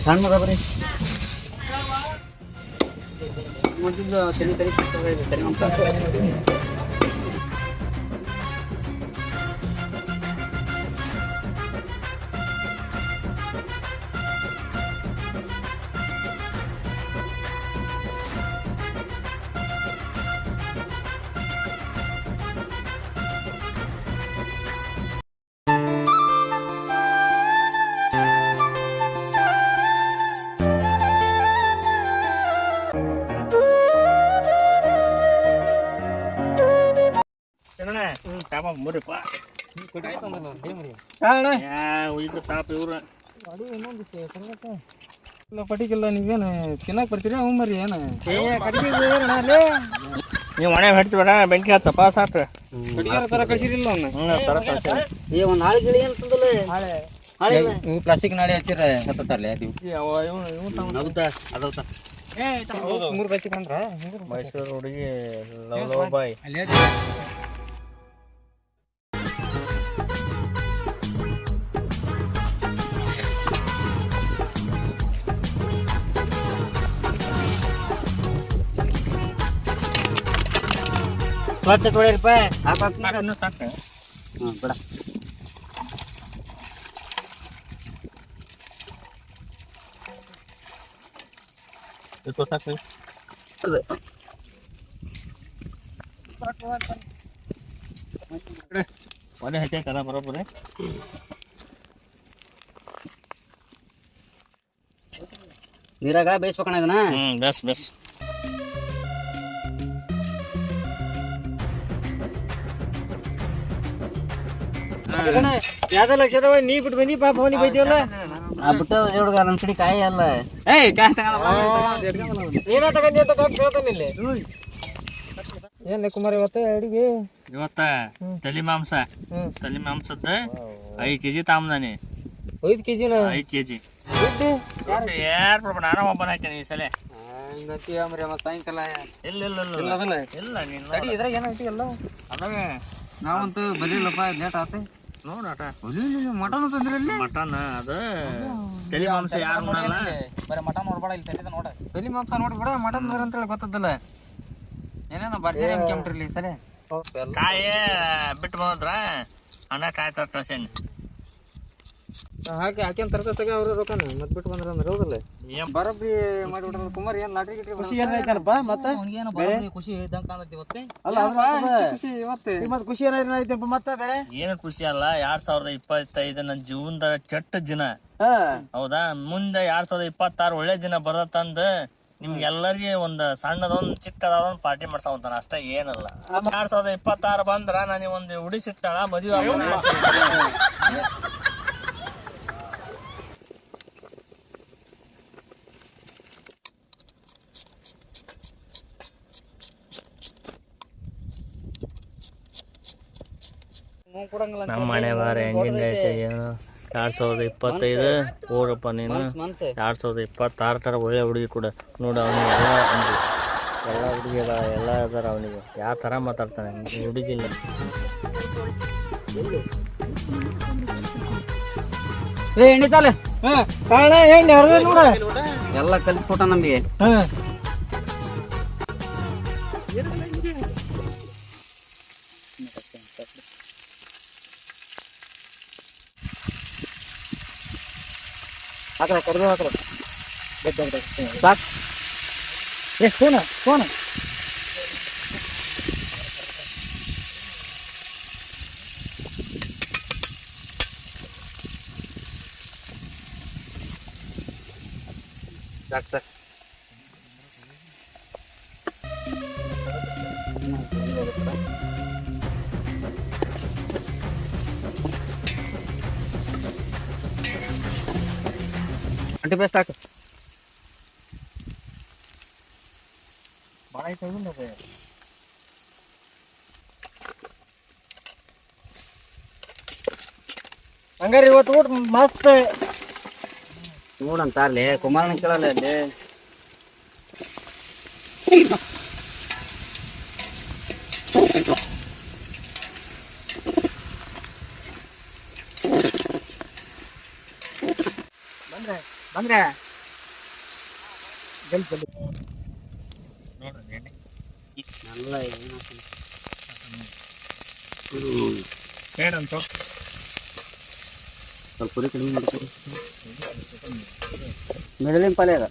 ಸಣ್ಣ ಮಗ ಬರ್ರಿ ಮೊದಲು ತಲೆ ತಲೆ ತಲೆ ಅಂತ ಮುರಿಪ್ಪ ಪಟಿಕಿಲ್ಲ ನೀವೇನು ತಿನ್ನಕ್ ಬರ್ತೀರಿ ಅವ್ ಮರಿ ಏನು ನೀವು ಮನೆ ಹೊಡ್ತೀವಣ ಬೆಂಕಿ ಹಚ್ಚಪ್ಪ ಸಾಕು ತರ ಕಳ್ಸಿರಿಲ್ಲ ಏ ಒಂದು ಹಾಳು ಗಿಳಿ ಅಂತಂದಲ್ಲ ನೀವು ಪ್ಲಾಸ್ಟಿಕ್ ನಾಡಿ ಹಚ್ಚಿರ ಹತ್ತಲ್ಲ ಹೌದಾ ಅದೌದಾ ಮೂರು ಬಚ್ಚಿ ಬಂದ್ರ ಮೈಸೂರು ಹುಡುಗಿ ಲವ್ ಬಾಯ್ ಸ್ವಚ್ಛ ತೊಳಿರಪ್ಪ ಸಾಕು ಬಿಡ ಸಾಕು ಒಲೆ ಹಚ್ಚ ಬರೋಬ್ಬರ ನೀರಾಗ ಬೇಯಿಸ್ಬೇಕಣ್ಣ ಇದನ್ನ ಬೆಸ್ ಬೆಸ್ ಯಾವ್ದ ಲಕ್ಷದವ ನೀ ಬಿಟ್ಟು ಬಂದಿ ಪಾಪ ಅವನಿ ಬೈದಿವಲ್ಲ ಬಿಟ್ಟು ಹುಡುಗ ನನ್ನ ಕಡೆ ಕಾಯಿ ಅಲ್ಲ ನೀನ ತಗೊಂಡಿ ಅಂತ ಕೇಳ್ತಾನೆ ಇಲ್ಲಿ ಏನ್ ಕುಮಾರ್ ಇವತ್ತ ತಲಿ ಮಾಂಸ ತಲಿ ಮಾಂಸದ 5 kg ತಾಮ್ದಾನಿ 5 kg 5 kg ಯಾರು ನಾನು ಒಬ್ಬನ ಹಾಕ್ತೇನೆ ಈ ಸಲ ಸಾಯಂಕಾಲ ಇಲ್ಲ ಇದ್ರಾಗ ಏನೈತಿ ಎಲ್ಲ ಅದಾಗ ನಾವಂತೂ ಬರೀಲ್ಲಪ್ಪ ಲೇಟ್ ಆತ ನೋಡಾಟ ಮಟನ್ ತಂದ್ರಲ್ಲಿ ಮಟನ್ ಅದು ತಲಿ ಮಾಂಸ ಯಾರು ನೋಡಲ್ಲ ಬರೀ ಮಟನ್ ನೋಡ್ಬೇಡ ಇಲ್ಲಿ ತಲೆ ನೋಡ ತಲಿ ಮಾಂಸ ನೋಡ್ಬಿಡ ಮಟನ್ ಅಂತ ಹೇಳಿ ಗೊತ್ತದಲ್ಲ ಏನೇನ ಬರ್ಜರಿ ಕೆಂಪ್ರಿ ಸರಿ ಕಾಯಿ ಬಿಟ್ಟು ಬಂದ್ರ ಅನ್ನ ಕಾಯಿ ತರ ಕಳ್ಸೇನಿ ಹಾಕ್ಯಾನ್ ತರ್ತಾಗ ಅವ್ರು ರೊಕ್ಕನ ಮತ್ ಬಿಟ್ಟು ಬಂದ್ರ ಅಂದ್ರೆ ಹೌದಲ್ಲ ಬರಬ್ರಿ ಮಾಡಿಬಿಟ್ರ ಕುಮಾರ್ ಏನ್ ಲಾಟ್ರಿ ಗಿಟ್ರಿ ಖುಷಿ ಏನಾಯ್ತನಪ್ಪ ಮತ್ತೆ ಖುಷಿ ಇದ್ದಂಗ ಕಾಣತಿ ಇವತ್ತೆ ಅಲ್ಲ ಖುಷಿ ಇವತ್ತೆ ಮತ್ತೆ ಖುಷಿ ಏನಾಯ್ತಪ್ಪ ಮತ್ತೆ ಬೇರೆ ಏನು ಖುಷಿ ಅಲ್ಲ 2025 ನನ್ನ ಜೀವನದ ಕೆಟ್ಟ ದಿನ ಹೌದಾ ಮುಂದೆ 2026 ಒಳ್ಳೆ ದಿನ ಬರತ್ತಂದ ನಿಮ್ಗೆಲ್ಲರಿಗೆ ಒಂದು ಸಣ್ಣದೊಂದು ಚಿಕ್ಕದೊಂದು ಪಾರ್ಟಿ ಮಾಡ್ಸವಂತಾನ ಅಷ್ಟೇ ಏನಲ್ಲ 2026 ಬಂದ್ರ ನನಗೆ ಒಂದು ಉಡಿ ಸಿಗ್ತಾಳ ಮದುವೆ ನಮ್ಮ ಮನೆ ಬಾರ ಹೆಂಗಿಂದ ಐತೆ ಏನು 2025 ಹೋಗಪ್ಪ ನೀನು 2026 ತರ ಒಳ್ಳೆ ಹುಡುಗಿ ಕೂಡ ನೋಡು ಅವನಿಗೆ ಎಲ್ಲ ಹುಡುಗಿ ಎಲ್ಲ ಅದಾರ ಅವನಿಗೆ ಯಾವ ಥರ ಮಾತಾಡ್ತಾನೆ ಹುಡುಗಿಲ್ಲ ಎಣ್ಣಿತಾಲೆ ಕಾರಣ ಎಣ್ಣೆ ಹರಿದ ನೋಡ ಎಲ್ಲ ಕಲ್ತ್ಬಿಟ್ಟ ನಮಗೆ ಹಾಕಲ ಕರ್ದು ಹಾಕಲ ಸಾಕು ಫೋನ ಫೋನ ಸಾಕು ಸಾಕು ಅಂಟಿ ಬೇಸ್ ಸಾಕು ಭಾಳ ಐತೆ ಹಂಗಾರೆ ಇವತ್ತು ಊಟ ಮಸ್ತ್ ನೋಡಂತ ಅಲ್ಲಿ ಕುಮಾರನ ಕೇಳಲ್ಲ ಅಲ್ಲಿ ಬಂದ್ರೆ ನೋಡ್ರಿ ಎಣ್ಣೆ ಎಲ್ಲ ಏನಂತ ಸ್ವಲ್ಪ ಪುರಿ ಕಡಿಮೆ ಮಾಡ್ತೀವಿ. ಮೆದುಳಿನ ಪಲ್ಯ ಅದ.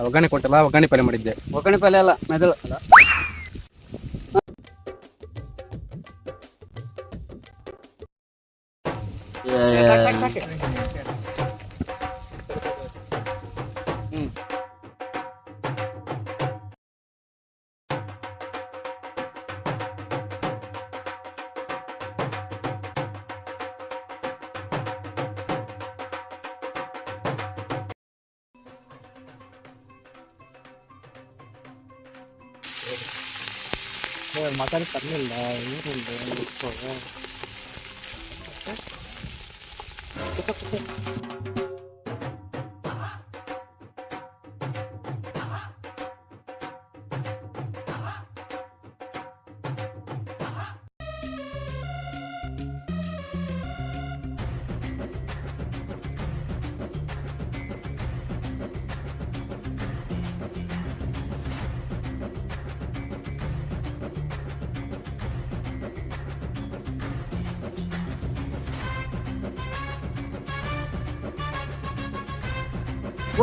ಒಗ್ಗರಣೆ ಕೊಟ್ಟಲ್ಲ, ಒಗ್ಗರಣೆ ಪಲ್ಯ ಮಾಡಿದ್ದೆ. ಒಗ್ಗರಣೆ ಪಲ್ಯ ಅಲ್ಲ, ಮೆದುಳು. ಮಾತಾಡಿ ತರಲಿಲ್ಲ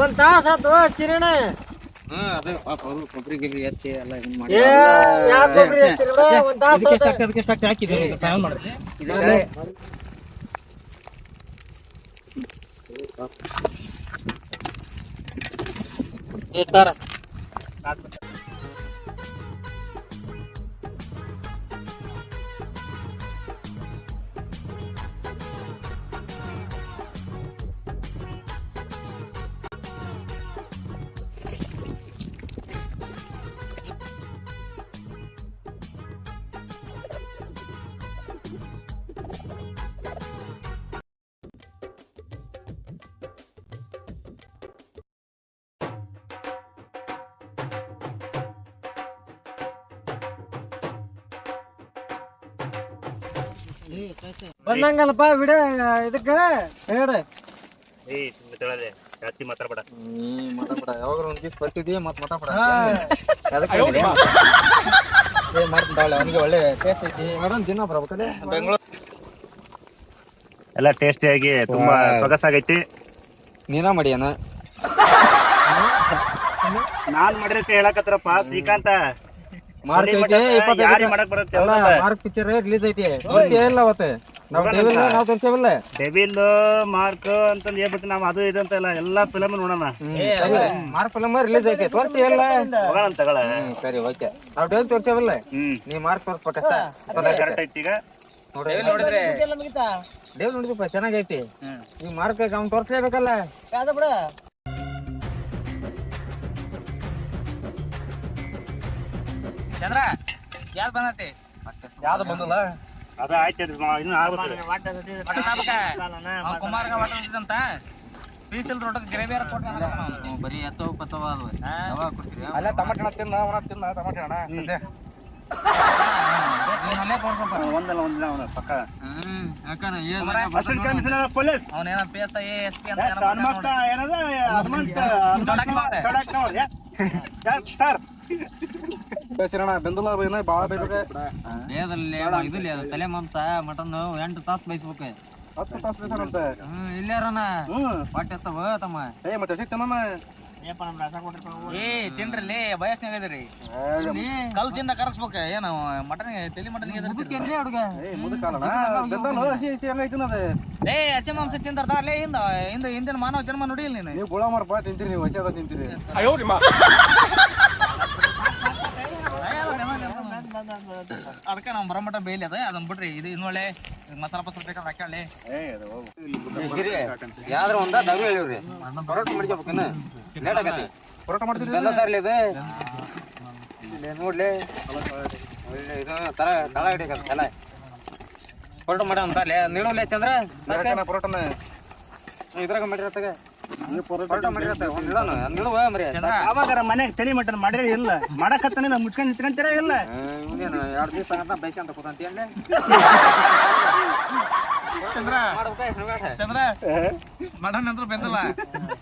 ಒಂದ್ ತಾಸ ಆತು ಚಿರಣ. ಅದೇ ಪಾಪ ಅವರು ಕೊಬ್ಬರಿ ಗಿಬ್ಬರಿ ಹಚ್ಚಿ ಎಲ್ಲ ಹಿಂಗ್ ಮಾಡಿ ಒಂದ್ ತಾಸ ಹಾಕಿದೆ ಮಾಡ್ರಿ. ಬಂದಂಗಲ್ಲಪ್ಪ ಬಿಡ ಇದಕ್ಕ ಹೇಳ. ಜಾಸ್ತಿ ಮಾತಾಡ್ಬೇಡ. ಮಾತಾಡ್ಬೇಡ, ಯಾವಾಗ ಒಂದ್ ದಿವ್ಸ ಬರ್ತಿದ್ವಿ ಮತ್ ಮಾತಾಡ್ಬೇಡ. ಮಾಡ್ತಿದ್ದಾಳೆ ಅವನಿಗೆ ಒಳ್ಳೆ ಟೇಸ್ಟ್ ಐತಿ. ದಿನ ಬರ್ಬೇಕಲ್ಲ ಬೆಂಗಳೂರು ಎಲ್ಲ ಟೇಸ್ಟಿಯಾಗಿ ತುಂಬಾ ಸೊಗಸಾಗೈತಿ. ನೀನ ಮಾಡಿಯನ ನಾನ್ ಮಾಡಿರತ್ತೆ ಹೇಳಕತ್ರಪ್ಪ ಶ್ರೀಕಾಂತ. ಮಾರ್ಕ್ ಪಿಕ್ಚರ್ ರಿಲೀಸ್ ಐತಿ. ಇಲ್ಲ ಅವತ್ತೆ ನಾವು ತೋರ್ಸೇವಿಲ್ಲ. ಡೆವಿಲ್ ಮಾರ್ಕ್ ಅಂತಂದ್ ಹೇಳ್ಬಿಟ್ಟು ನಾವ್ ಅದು ಇದು ಅಂತೆಲ್ಲ ಎಲ್ಲಾ ಫಿಲಮ್ ನೋಡೋಣ. ಮಾರ್ಕ್ ಫಿಲಮ್ ರಿಲೀಸ್ ಐತಿ, ತೋರ್ಸಿ ಇಲ್ಲ ತಗೊಳ. ಸರಿ ಓಕೆ. ನಾವ್ ಡೇಲ್ ತೋರ್ಸೇವಿಲ್ಲ, ನೀ ಮಾರ್ಕ್ ತೋರ್ಸ್ಕೊಟ್ಟ ಕರೆಕ್ಟ್ ಐತಿ. ಈಗ ನೋಡಿದ್ರೆ ಡೇವ್ ನೋಡಿದಪ್ಪ ಚೆನ್ನಾಗೈತಿ. ಈ ಮಾರ್ಕ್ ಅವ್ನು ತೋರ್ಸ್ಲೇಬೇಕಲ್ಲ. ಚಂದ್ರ ಯಾವ್ದು ಬಂದತಿ? ಯಾವ್ದು ಬಂದಲ್ಲ ಅದ ಆಯ್ತು. ಕುಮಾರ್ಗ ವಾಟಂತ ಪೀಸಲ್ ರೋಡ್ ಗ್ರೇವಿಯರ್ ಬರೀ ಎತ್ತವ ಪತ್ತವ ಕೊಡ್ತೀವಿ. ಅಲ್ಲ ಟಮಾಟೆ ತಿನ್ನ ಟಮಾಟೆ ಹಣ ಸದ್ಯ ಒಂದಲ್ಲ ಒಂದಿನ ಅವನ ಪಕ್ಕ ಪೊಲೀಸ್ ಅವನೇನ PSI SP ಅಂತ ಬೆಂದಲ್ಲ ಬಾಳ ಬೇಡ. ಇದಿಲ್ಲ ತಲೆ ಮಾಂಸ ಮಟನ್ 8 ತಾಸು ಬೈಸ್ಬೇಕು. 10 ತಾಸು ಬೇಸಂತ ಇಲ್ಲಾರನ ಹೊಟ್ಟೆ ತಮ್ಮ ಮತ್ತೆ ಸಿಗ್ತಾನ. ತಿನ್ರಿ ಬಯಸ್ನಾಗದ್ರಿ ಕಲ್ ತಿಂದ ಕರಸ್ಬೇಕ. ಏನು ಮಟನ್ ತಲಿ ಮಟನ್ ಹಸಿ ಮಾಂಸ ತಿಂದಾರ. ಹಿಂದಿನ ಮಾನವ ಜನ್ಮ ನೋಡಿಲ್ಲ ನೀನು. ನೀವು ಗುಳ ಮಾರಪ್ಪ ತಿಂತೀರಿ, ನೀವು ಹಸಿ ತಿಂತೀರಿ. ಅದಕ್ಕೆ ನಾವು ಬರಮಟ ಬೇಲಿ ಅದ ಅದನ್ನ ಬಿಡ್ರಿ. ಇದು ಇನ್ನೊಳ್ಳೆ ಮಸಾಲ ಪಸಲ ಬೇಕಾದ್ರೆ ಹಾಕಿ ಯಾವ್ದ್ರ ಒಂದ ದವ್ರು ಹೇಳಿವ್ರಿ ಪರೋಟ ಮಾಡ್ಕೋಬೇಕನ್ನ ಲೇಟ್ ಆಗತಿ. ಪರೋಟ ಮಾಡ್ತೀರಿ ಬೆಲ್ಲ ತರ್ಲಿ ಇದು ನೋಡ್ಲಿ ಇದು ತರ ತಳ ಹಿಡಿಕ ತಲೆ ಪರೋಟ ಮಾಡ ಅಂತಲೇ ನೀಡೋಲ್ಲ ಚಂದ್ರ. ಪರೋಟನ ಇದ್ರಾಗ ಮಾಡಿರತ್ತಾಗ ಪರೋಟ ಮಾಡಿರತ್ತ ಒಂದ್ ಇಡೋಣ ನಿಡುವ ಮರಿ. ಅವಾಗ ಮನೆಗೆ ತಲೆ ಮಟನ್ ಮಾಡಿದ್ರೆ ಇಲ್ಲ ಮಾಡಕತ್ತಾನೆ ಮುಚ್ಕೊಂಡ್ ನಿಂತ್ಕೊಂತೀರ ಇಲ್ಲ. 2 ದಿವಸ ಬೈಕ್ ಅಂತ ಕೂತಂತ ಚಂದ್ರ ಚಂದ್ರ ಮಟನ್ ಅಂತ ಬೆಂದಲ್ಲ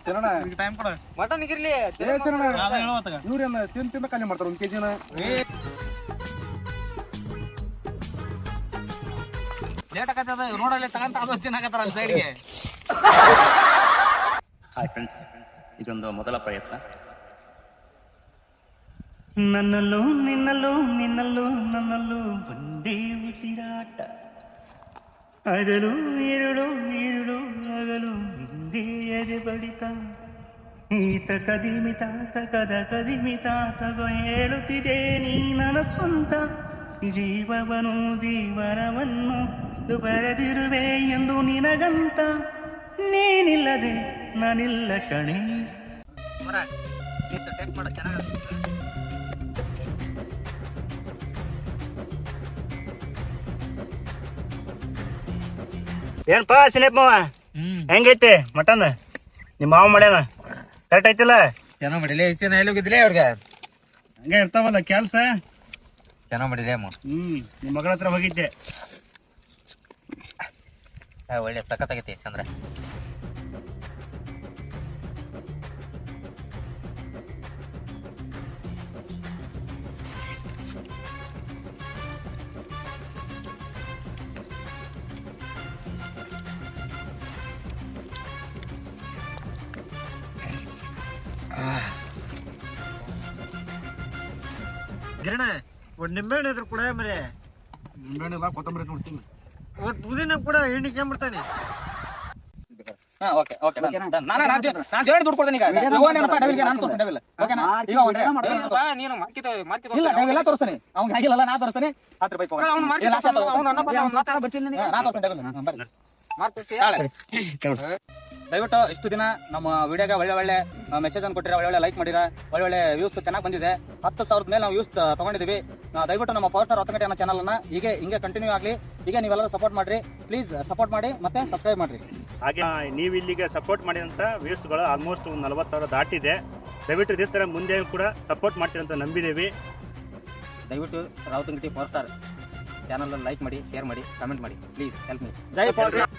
ಶರಣ ಟೈಮ್ ಕೊಡು ಮಟನ್ ಇರ್ಲಿ ಶರಣ ಅದ ಹೇಳುವತ್ತಾಗ ಇವ್ರೇನ ತಿಂದ ಖಾಲಿ ಮಾಡ್ತಾರ 1 kg ಲೇಟ್ ಆಗತ್ತದ ರೋಡಲ್ಲಿ ತಗಂತ ಅದು ಚೆನ್ನಾಗತ್ತಾರ ಸೈಡ್ಗೆ. ಹಾಯ್ ಫ್ರೆಂಡ್ಸ್, ಇದೊಂದು ಮೊದಲ ಪ್ರಯತ್ನ. ನನ್ನಲ್ಲೂ ನಿನ್ನಲ್ಲೂ ನಿನ್ನಲ್ಲೂ ನನ್ನಲ್ಲೂ ಒಂದೇ ಉಸಿರಾಟ, ಹಗಲು ഇരുಳು ഇരുಳು ಹಗಲು ಹಿಂದೆ ಎದೆ ಬಡಿತ, ಈತ ಕದಿಮಿತ ತಕದ ಕದಿಮಿತ ತಗೋ ಹೇಳುತ್ತಿದೆ ನೀ ನನ್ನ ಸ್ವಂತ, ಜೀವವನು ಜೀವನವನ್ನು ಬರೆದಿರುವೆ ಎಂದು ನಿನಗಂತ, ನೀನಿಲ್ಲದೆ ನಾನಿಲ್ಲ ಕಣೆ. ಏನ್ಪಾ ಸಿನೇಪ್ ಮಾವ, ಹೆಂಗೈತೆ ಮಟನ್? ನಿಮ್ಮ ಮಾವ ಮಾಡ್ಯಾನ ಕರೆಕ್ಟ್ ಐತಿಲ್ಲ? ಚೆನ್ನಾಗ್ ಮಾಡಿಲ್ಲ ಹೋಗಿದ್ದಿಲ್ಲ ಅವ್ರಿಗೆ ಹಂಗೆ ಇರ್ತಾವಲ್ಲ ಕೆಲ್ಸ. ಚೆನ್ನಾಗ್ ಮಾಡಿಲ್ಲ ಅಮ್ಮ. ನಿಮ್ಮ ಮಗಳ ಹತ್ರ ಹೋಗಿದ್ದೆ. ಒಳ್ಳೆ ಸಖತ್ತಾಗೈತಿ ಚಂದ್ರ. ಗಿರಣ ಒಂದ್ ನಿಂಬೆಹಣ್ಣು ಇದ್ರು ಕೂಡ ಮರೆ ನಿಂಬೆಹಣ್ಣು ಇಲ್ಲ, ಕೊತ್ತಂಬರಿ ನೋಡ್ತೀನಿ. ಒಂದ್ ಪುದೀನ ಕೂಡ ಎಣ್ಣೆ ಕೆಂಬಿಡ್ತಾನೆ. ಓಕೆ ಓಕೆ ನಾನು ಜೋಡಿ ದುಡ್ಡು ಕೊಡ್ತೀನಿ ಈಗ. ನಾನು ಡಬಲ್ ಓಕೆನಾ? ಈಗ ನೀನು ಇಲ್ಲ ಡಬಲ್ ಎಲ್ಲ ತೋರಿಸ್ತಾನೆ ಅವ್ನಿಗೆ ಆಗಿಲ್ಲ, ನಾ ತೋರಿಸ್ತಾನೆ. 10 ರೂಪಾಯಿ ಕೊಡು. ದಯವಿಟ್ಟು ಇಷ್ಟು ದಿನ ನಮ್ಮ ವಿಡಿಯೋಗೆ ಒಳ್ಳೆ ಮೆಸೇಜ್ ಅನ್ನು ಕೊಟ್ಟಿರ, ಒಳ್ಳೆ ಲೈಕ್ ಮಾಡಿರ, ಒಳ್ಳೆ ವ್ಯೂಸ್ ಚೆನ್ನಾಗಿ ಬಂದಿದೆ. 10,000 ಮೇಲೆ ನಾವು ವ್ಯೂಸ್ ತಗೊಂಡಿದ್ದೀವಿ. ದಯವಿಟ್ಟು ನಮ್ಮ ಪವರ್ ಸ್ಟಾರ್ ಹೊತ್ತಗಟ್ಟೆ ಅನ್ನೋ ಚಾನಲ್ನ ಹೀಗೆ ಕಂಟಿನ್ಯೂ ಆಗಲಿ. ಹೀಗೆ ನೀವೆಲ್ಲರೂ ಸಪೋರ್ಟ್ ಮಾಡಿರಿ, ಪ್ಲೀಸ್ ಸಪೋರ್ಟ್ ಮಾಡಿ ಮತ್ತೆ ಸಬ್ಸ್ಕ್ರೈಬ್ ಮಾಡಿರಿ. ಹಾಗೆ ನೀವು ಇಲ್ಲಿಗೆ ಸಪೋರ್ಟ್ ಮಾಡಿದಂಥ ವ್ಯೂಸ್ಗಳು ಆಲ್ಮೋಸ್ಟ್ 40,000 ದಾಟಿದೆ. ದಯವಿಟ್ಟು ಇದೇ ಥರ ಮುಂದೆ ಕೂಡ ಸಪೋರ್ಟ್ ಮಾಡ್ತೀರಂತ ನಂಬಿದ್ದೀವಿ. ದಯವಿಟ್ಟು ರಾವುತಂಗಟಿ ಪವರ್ ಸ್ಟಾರ್ ಚಾನಲ್ ಲೈಕ್ ಮಾಡಿ, ಶೇರ್ ಮಾಡಿ, ಕಮೆಂಟ್ ಮಾಡಿ, please help me. Jai power star.